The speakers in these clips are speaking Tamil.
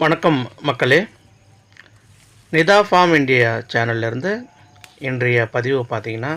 வணக்கம் மக்களே. நிதா ஃபார்ம் இந்தியா சேனல்லேருந்து இன்றைய பதிவு பார்த்திங்கன்னா,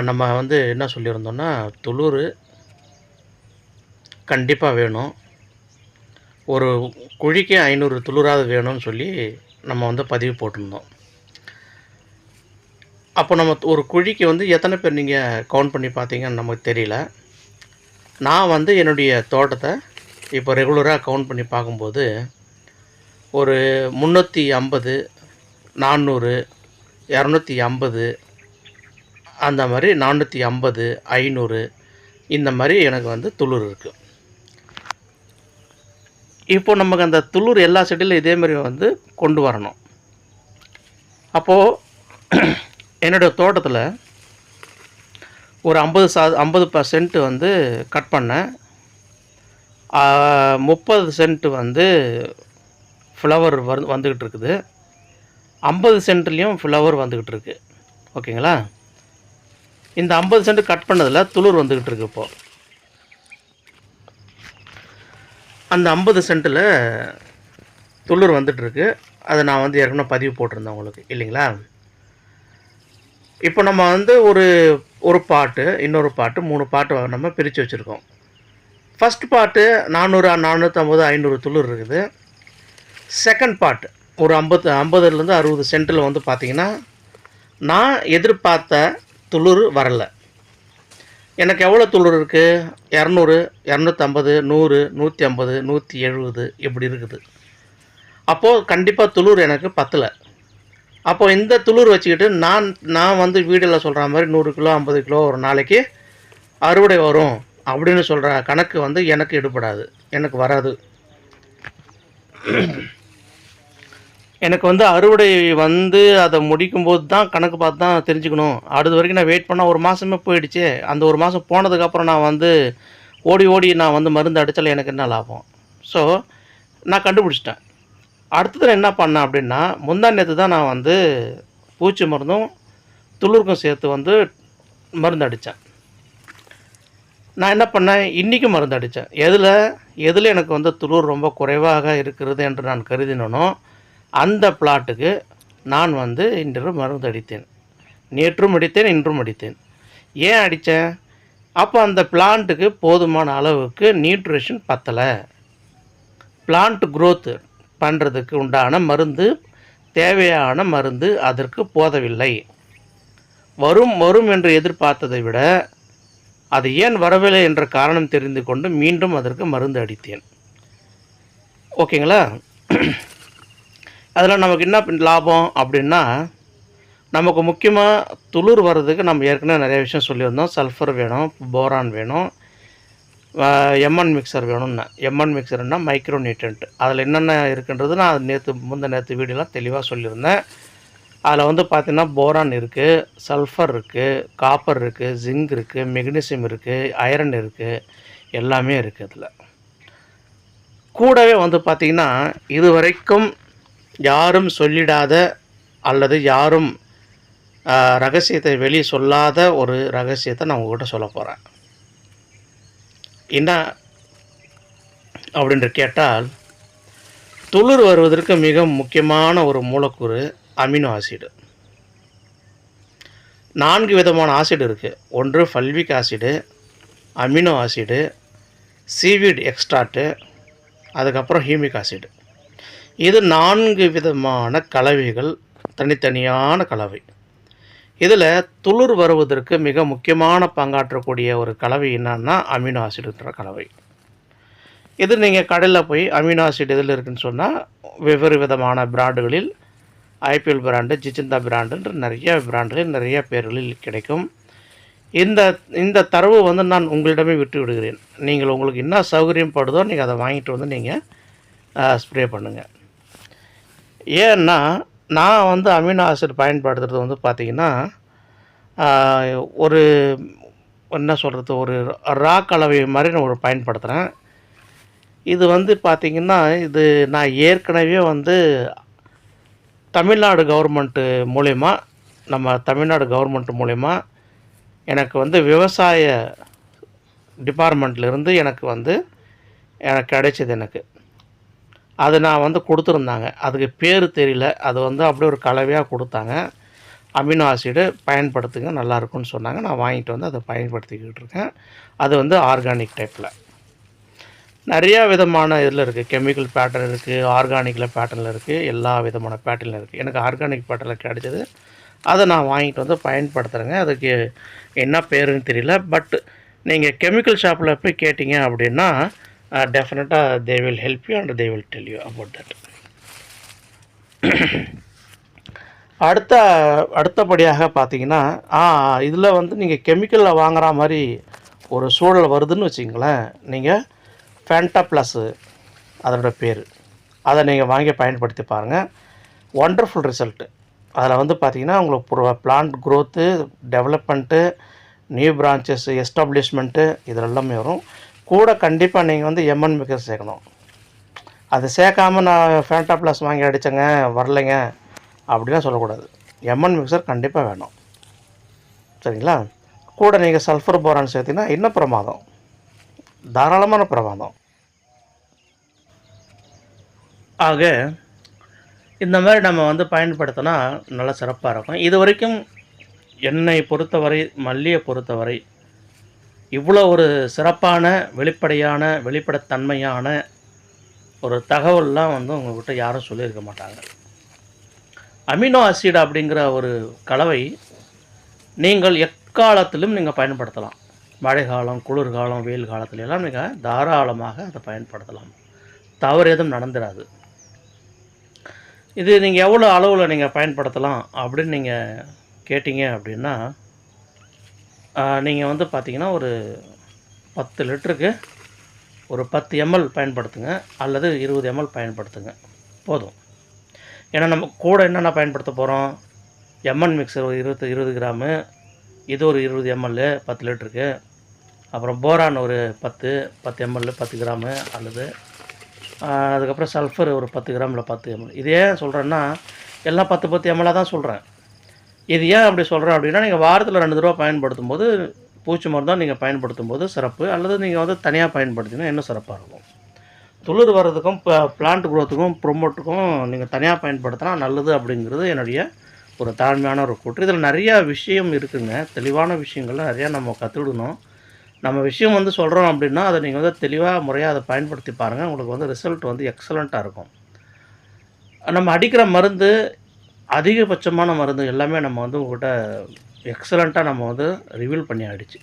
நம்ம என்ன சொல்லியிருந்தோம்னா, துளுர் கண்டிப்பாக வேணும். ஒரு குழிக்கு 500 துளுராவது வேணும்னு சொல்லி நம்ம பதிவு போட்டிருந்தோம். அப்போ நம்ம ஒரு குழிக்கு எத்தனை பேர் நீங்கள் கவுண்ட் பண்ணி பார்த்தீங்கன்னு நமக்கு தெரியல. நான் என்னுடைய தோட்டத்தை இப்போ ரெகுலராக கவுண்ட் பண்ணி பார்க்கும்போது ஒரு 350, 400, 250 அந்த மாதிரி 450, 500 இந்த மாதிரி எனக்கு துளுர் இருக்குது. இப்போ நமக்கு அந்த துளுர் எல்லா செடியிலும் இதேமாதிரி கொண்டு வரணும். அப்போது என்னுடைய தோட்டத்தில் ஒரு 50% கட் பண்ணேன். 30 சென்ட் ஃப்ளவர் வந்துக்கிட்டு இருக்குது. 50 சென்ட்லேயும் ஃப்ளவர் வந்துக்கிட்டு இருக்குது. ஓகேங்களா? இந்த 50 சென்ட் கட் பண்ணதில் துளுர் வந்துக்கிட்டு இருக்குது. இப்போது அந்த 50 சென்ட்டில் துளுர் வந்துட்டுருக்கு. அதை நான் ஏற்கனவே பதிவு போட்டிருந்தேன் உங்களுக்கு, இல்லைங்களா? இப்போ நம்ம ஒரு பாட்டு, இன்னொரு பாட்டு, 3 பாட்டு நம்ம பிரித்து வச்சுருக்கோம். ஃபஸ்ட் பார்ட்டு 400, 450, 500 துளுர் இருக்குது. செகண்ட் பார்ட் ஒரு 50லேருந்து 60 சென்ட்டில் பார்த்திங்கன்னா, நான் எதிர்பார்த்த துளுர் வரலை. எனக்கு எவ்வளோ துளுர் இருக்குது? 200, 250, 100, 150, 170 இப்படி இருக்குது. அப்போது கண்டிப்பாக துளுர் எனக்கு பத்தலை. அப்போது இந்த துளுர் வச்சுக்கிட்டு நான் வீடியோவில் சொல்கிற மாதிரி 100 கிலோ 50 கிலோ ஒரு நாளைக்கு அறுவடை வரும் அப்படின்னு சொல்கிற கணக்கு எனக்கு எடுபடாது, எனக்கு வராது. எனக்கு அறுவடை அதை முடிக்கும்போது தான் கணக்கு பார்த்து தான் தெரிஞ்சுக்கணும். அடுத்த வரைக்கும் நான் வெயிட் பண்ணால் ஒரு மாதமே போயிடுச்சு. அந்த ஒரு மாதம் போனதுக்கப்புறம் நான் ஓடி நான் மருந்து அடித்தாலும் எனக்கு என்ன லாபம்? ஸோ நான் கண்டுபிடிச்சிட்டேன். அடுத்தது என்ன பண்ணேன் அப்படின்னா, முந்தா நேற்று தான் நான் பூச்சி மருந்தும் துளுருக்கும் சேர்த்து மருந்து அடித்தேன். நான் என்ன பண்ணேன், இன்றைக்கும் மருந்து அடித்தேன். எதில் எனக்கு துளுர் ரொம்ப குறைவாக இருக்கிறது என்று நான் கருதினோ அந்த பிளாட்டுக்கு நான் இன்று மருந்து அடித்தேன். நேற்றும் அடித்தேன், இன்றும் அடித்தேன். ஏன் அடித்தேன்? அப்போ அந்த பிளான்ட்டுக்கு போதுமான அளவுக்கு நியூட்ரிஷன் பத்தலை. பிளான்ட் க்ரோத் பண்ணுறதுக்கு உண்டான மருந்து, தேவையான மருந்து அதற்கு போதவில்லை. வரும் என்று எதிர்பார்த்ததை விட அது ஏன் வரவில்லை என்ற காரணம் தெரிந்து கொண்டு மீண்டும் அதற்கு மருந்து அடித்தேன். ஓகேங்களா? அதில் நமக்கு என்ன லாபம் அப்படின்னா, நமக்கு முக்கியமாக துளுர் வர்றதுக்கு நம்ம ஏற்கனவே நிறைய விஷயம் சொல்லியிருந்தோம். சல்ஃபர் வேணும், போரான் வேணும், எம்என் மிக்சர் வேணும்னா. எம்என் மிக்சர்னால் மைக்ரோ நியூட்ரியன்ட். அதில் என்னென்ன இருக்குன்றது நான் நேற்று வீடியோலாம் தெளிவாக சொல்லியிருந்தேன். அதில் பார்த்திங்கன்னா போரான் இருக்குது, சல்ஃபர் இருக்குது, காப்பர் இருக்குது, ஜிங்க் இருக்குது, மெக்னீசியம் இருக்குது, ஐரன் இருக்குது, எல்லாமே இருக்குது. அதில் கூடவே பார்த்திங்கன்னா இது வரைக்கும் யாரும் சொல்லிடாத அல்லது யாரும் ரகசியத்தை வெளியே சொல்லாத ஒரு ரகசியத்தை நான் உங்கள்கிட்ட சொல்ல போகிறேன். என்ன அப்படின்னு கேட்டால், துளுர் வருவதற்கு மிக முக்கியமான ஒரு மூலக்கூறு அமினோ ஆசிடு. 4 விதமான ஆசிட் இருக்குது. ஒன்று fulvic acid, amino acid, seaweed extract, அதுக்கப்புறம் ஹியூமிக் ஆசிடு. இது 4 விதமான கலவைகள், தனித்தனியான கலவை. இதில் துளுர் வருவதற்கு மிக முக்கியமான பங்காற்றக்கூடிய ஒரு கலவை என்னன்னா அமினோ ஆசிடுன்ற கலவை. இது நீங்கள் கடையில் போய் அமினோ ஆசிட் எதில் இருக்குதுன்னு சொன்னால் வெவ்வேறு விதமான பிராண்டுகளில் ஐபிஎல் பிராண்டு, ஜிச்சிந்தா பிராண்டுன்ற நிறைய பிராண்டுகளில் நிறைய பேர்களில் கிடைக்கும். இந்த தரவு நான் உங்களிடமே விட்டு விடுகிறேன். நீங்கள் உங்களுக்கு என்ன சௌகரியம் படுதோ நீங்கள் அதை வாங்கிட்டு நீங்கள் ஸ்ப்ரே பண்ணுங்கள். ஏன்னா நான் அமினோ ஆசிட் பயன்படுத்துகிறது பார்த்திங்கன்னா, ஒரு என்ன சொல்கிறது, ஒரு ரா கலவை மாதிரி நான் ஒரு பயன்படுத்துகிறேன். இது பார்த்திங்கன்னா, இது நான் ஏற்கனவே தமிழ்நாடு கவர்மெண்ட்டு மூலயமா, நம்ம தமிழ்நாடு கவர்மெண்ட் மூலயமா எனக்கு விவசாய டிபார்ட்மெண்ட்லேருந்து எனக்கு கிடைச்சது. எனக்கு அது நான் வந்து கொடுத்துருந்தாங்க. அதுக்கு பேர் தெரியல. அது வந்து அப்படியே ஒரு கலவையாக கொடுத்தாங்க. அமினோ ஆசிடு பயன்படுத்துங்க நல்லாயிருக்கும்னு சொன்னாங்க. நான் வாங்கிட்டு வந்து அதை பயன்படுத்திக்கிட்டு இருக்கேன். அது வந்து ஆர்கானிக் டைப்பில். நிறையா விதமான இதில் இருக்குது. கெமிக்கல் பேட்டர்ன் இருக்குது, ஆர்கானிக்கில் பேட்டர்னில் இருக்குது, எல்லா விதமான பேட்டர்னில் இருக்குது. எனக்கு ஆர்கானிக் பேட்டர்னில் கிடைச்சது. அதை நான் வாங்கிட்டு வந்து பயன்படுத்துகிறேங்க. அதுக்கு என்ன பேருன்னு தெரியல. பட் நீங்கள் கெமிக்கல் ஷாப்பில் போய் கேட்டிங்க அப்படின்னா டெஃபினட்டாக they will help you and they will tell you about that. அடுத்தபடியாக பார்த்தீங்கன்னா இதில் வந்து நீங்கள் கெமிக்கலில் வாங்குற மாதிரி ஒரு சூழல் வருதுன்னு வச்சிங்களேன். நீங்கள் ஃபேண்டா ப்ளஸ்ஸு அதோட பேர், அதை நீங்கள் வாங்கி பயன்படுத்தி பாருங்கள். Wonderful result. அதில் வந்து பார்த்திங்கன்னா உங்களுக்கு plant growth, development, new branches establishment இதில் எல்லாமே வரும். கூட கண்டிப்பாக நீங்கள் வந்து எம்என் மிக்சர் சேர்க்கணும். அது சேர்க்காமல் நான் ஃபேண்டா ப்ளஸ் வாங்கி அடித்தேங்க வரலைங்க அப்படிலாம் சொல்லக்கூடாது. எம்என் மிக்சர் கண்டிப்பாக வேணும். சரிங்களா? கூட நீங்கள் சல்ஃபர் போரான் சேர்த்திங்கன்னா இன்னும் பிரமாதம், தாராளமான பிரமாதம். ஆக இந்த மாதிரி நம்ம வந்து பயன்படுத்தினா நல்லா சிறப்பாக இருக்கும். இது வரைக்கும் என்னை பொறுத்தவரை, மல்லியை பொறுத்தவரை இவ்வளோ ஒரு சிறப்பான வெளிப்படையான வெளிப்படைத்தன்மையான ஒரு தகவல்லாம் வந்து உங்கள்கிட்ட யாரும் சொல்லியிருக்க மாட்டாங்க. அமினோ ஆசிட் அப்படிங்கிற ஒரு கலவை நீங்கள் எக்காலத்திலும் நீங்கள் பயன்படுத்தலாம். மழைக்காலம், குளிர்காலம், வெயில் காலத்துல எல்லாம் நீங்கள் தாராளமாக அதை பயன்படுத்தலாம். தவறு எதுவும் நடந்துடாது. இது நீங்கள் எவ்வளோ அளவில் நீங்கள் பயன்படுத்தலாம் அப்படின்னு நீங்கள் கேட்டிங்க அப்படின்னா, நீங்கள் வந்து பார்த்திங்கன்னா ஒரு 10 லிட்டருக்கு ஒரு 10 ml பயன்படுத்துங்க, அல்லது 20 ml பயன்படுத்துங்க போதும். ஏன்னா நம்ம கூட என்னென்ன பயன்படுத்த போகிறோம், எம்என் மிக்சர் ஒரு 20 கிராமு, இது ஒரு 20 ml 10 லிட்டருக்கு, அப்புறம் போரான் ஒரு 10 ml 10 கிராமு, அல்லது அதுக்கப்புறம் சல்ஃபர் ஒரு 10 கிராம் இல்லை 10 ml. இது ஏன் சொல்கிறேன்னா, எல்லாம் 10 ml தான் சொல்கிறேன். இது ஏன் அப்படி சொல்கிறேன் அப்படின்னா, நீங்கள் வாரத்தில் 2 தடவை பயன்படுத்தும் போது, பூச்சி மருந்தாக நீங்கள் பயன்படுத்தும் போது சிறப்பு, அல்லது நீங்கள் வந்து தனியாக பயன்படுத்தினா இன்னும் சிறப்பாக இருக்கும். துளிர் வர்றதுக்கும் பிளான்ட் க்ரோத்துக்கும் ப்ரொமோட்டுக்கும் நீங்கள் தனியாக பயன்படுத்தினா நல்லது அப்படிங்கிறது என்னுடைய ஒரு தாழ்மையான ஒரு கூற்று. இதில் நிறையா விஷயம் இருக்குதுங்க, தெளிவான விஷயங்கள்லாம் நிறையா நம்ம கற்றுக்கிடணும். நம்ம விஷயம் வந்து சொல்கிறோம் அப்படின்னா, அதை நீங்கள் வந்து தெளிவாக முறையாக அதை பயன்படுத்தி பாருங்கள். உங்களுக்கு வந்து ரிசல்ட் வந்து எக்ஸலண்ட்டாக இருக்கும். நம்ம அடிக்கிற மருந்து, அதிகபட்சமான மருந்து எல்லாமே நம்ம வந்து உங்கள்கிட்ட எக்ஸலண்ட்டாக நம்ம வந்து ரிவீல் பண்ணி ஆகிடுச்சு.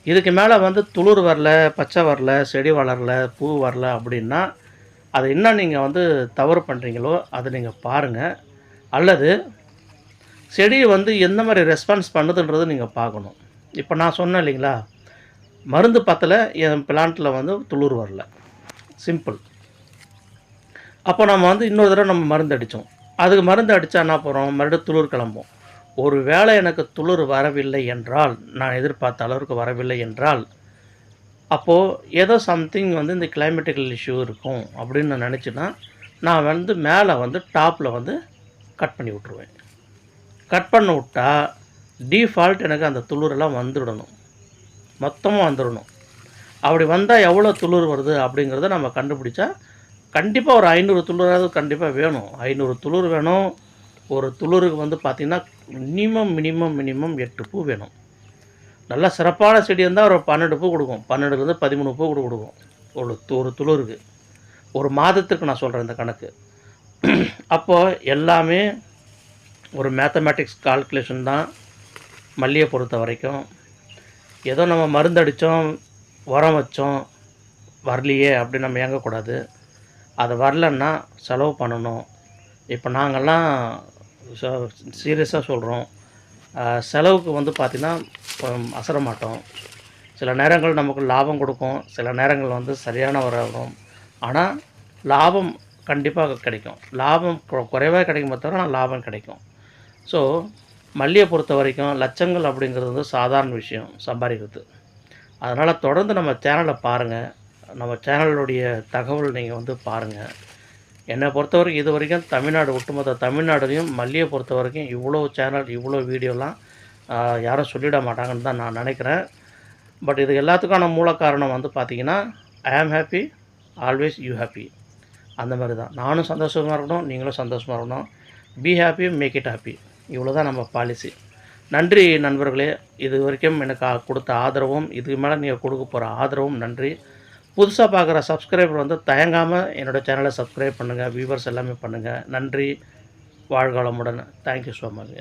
இதுக்கு மேலே வந்து துளிர் வரல, பச்சை வரல, செடி வளரல, பூ வரல அப்படின்னா, அதை என்ன நீங்கள் வந்து தவறு பண்ணுறீங்களோ அதை நீங்கள் பாருங்கள். அல்லது செடி வந்து எந்த மாதிரி ரெஸ்பான்ஸ் பண்ணுதுன்றது நீங்கள் பார்க்கணும். இப்போ நான் சொன்னேன் இல்லைங்களா, மருந்து பத்தலை, என் பிளான்ட்டில் வந்து துளிர் வரல, சிம்பிள். அப்போ நம்ம வந்து இன்னொரு தடவை நம்ம மருந்து அடித்தோம். அதுக்கு மருந்து அடித்தா என்ன போகிறோம், மறுபடியும் துளிர் கிளம்பும். ஒரு வேளை எனக்கு துளிர் வரவில்லை என்றால், நான் எதிர்பார்த்த அளவுக்கு வரவில்லை என்றால், அப்போது ஏதோ சம்திங் வந்து இந்த கிளைமேட்டிக்கல் இஷ்யூ இருக்கும் அப்படின்னு நான் நினச்சின்னா, நான் வந்து மேலே வந்து டாப்பில் வந்து கட் பண்ணி விட்ருவேன். கட் பண்ண விட்டால் டிஃபால்ட் எனக்கு அந்த துளிரெல்லாம் வந்துடணும், மொத்தமாக வந்துடணும். அப்படி வந்தால் எவ்வளோ துளிர் வருது அப்படிங்கிறத நம்ம கண்டுபிடிச்சா, கண்டிப்பாக ஒரு 500 துளிராவது கண்டிப்பாக வேணும். 500 துளிர் வேணும். ஒரு துளிருக்கு வந்து பார்த்திங்கன்னா மினிமம் 8 பூ வேணும். நல்லா சிறப்பான செடி இருந்தால் ஒரு 12 பூ கொடுக்கும், 12லேருந்து 13 பூ கூட கொடுக்கும் ஒரு துளிருக்கு. ஒரு மாதத்துக்கு நான் சொல்கிறேன் இந்த கணக்கு. அப்போது எல்லாமே ஒரு மேத்தமேட்டிக்ஸ் கால்குலேஷன் தான் மல்லியை பொறுத்த வரைக்கும். ஏதோ நம்ம மருந்து அடித்தோம், உரம் வச்சோம், வரலையே அப்படி நம்ம இயங்கக்கூடாது. அது வரலன்னா செலவு பண்ணணும். இப்போ நாங்கள்லாம் சீரியஸாக சொல்கிறோம், செலவுக்கு வந்து பார்த்திங்கன்னா அசர மாட்டோம். சில நேரங்கள் நமக்கு லாபம் கொடுக்கும், சில நேரங்கள் வந்து சரியான வரும். ஆனால் லாபம் கண்டிப்பாக கிடைக்கும். லாபம் குறைவாக கிடைக்குமே தவிர ஆனால் லாபம் கிடைக்கும். ஸோ மல்லியை பொறுத்த வரைக்கும் லட்சங்கள் அப்படிங்கிறது வந்து சாதாரண விஷயம் சம்பாதிக்கிறது. அதனால் தொடர்ந்து நம்ம சேனலை பாருங்கள். நம்ம சேனலுடைய தகவல் நீங்கள் வந்து பாருங்கள். என்னை பொறுத்த வரைக்கும் இது வரைக்கும் தமிழ்நாடு, ஒட்டுமொத்த தமிழ்நாடுலையும் மல்லியை பொறுத்த வரைக்கும் இவ்வளோ சேனல், இவ்வளோ வீடியோலாம் யாரும் சொல்லிட மாட்டாங்கன்னு தான் நான் நினைக்கிறேன். பட் இது எல்லாத்துக்கான மூல காரணம் வந்து பார்த்திங்கன்னா, ஐ am happy, always you happy. அந்த மாதிரி தான். நானும் சந்தோஷமாக இருக்கணும், நீங்களும் சந்தோஷமாக இருக்கணும். Be happy, make it happy. இவ்வளோ தான் நம்ம பாலிசி. நன்றி நண்பர்களே. இது வரைக்கும் எனக்கு கொடுத்த ஆதரவும், இதுக்கு மேலே நீங்கள் கொடுக்க போகிற ஆதரவும் நன்றி. புதுசாக பார்க்குற சப்ஸ்கிரைபர் வந்து தயங்காமல் என்னோடய சேனலை சப்ஸ்கிரைப் பண்ணுங்கள். வியூவர்ஸ் எல்லாமே பண்ணுங்கள். நன்றி. வாழ்க வளமுடன். Thank you so much.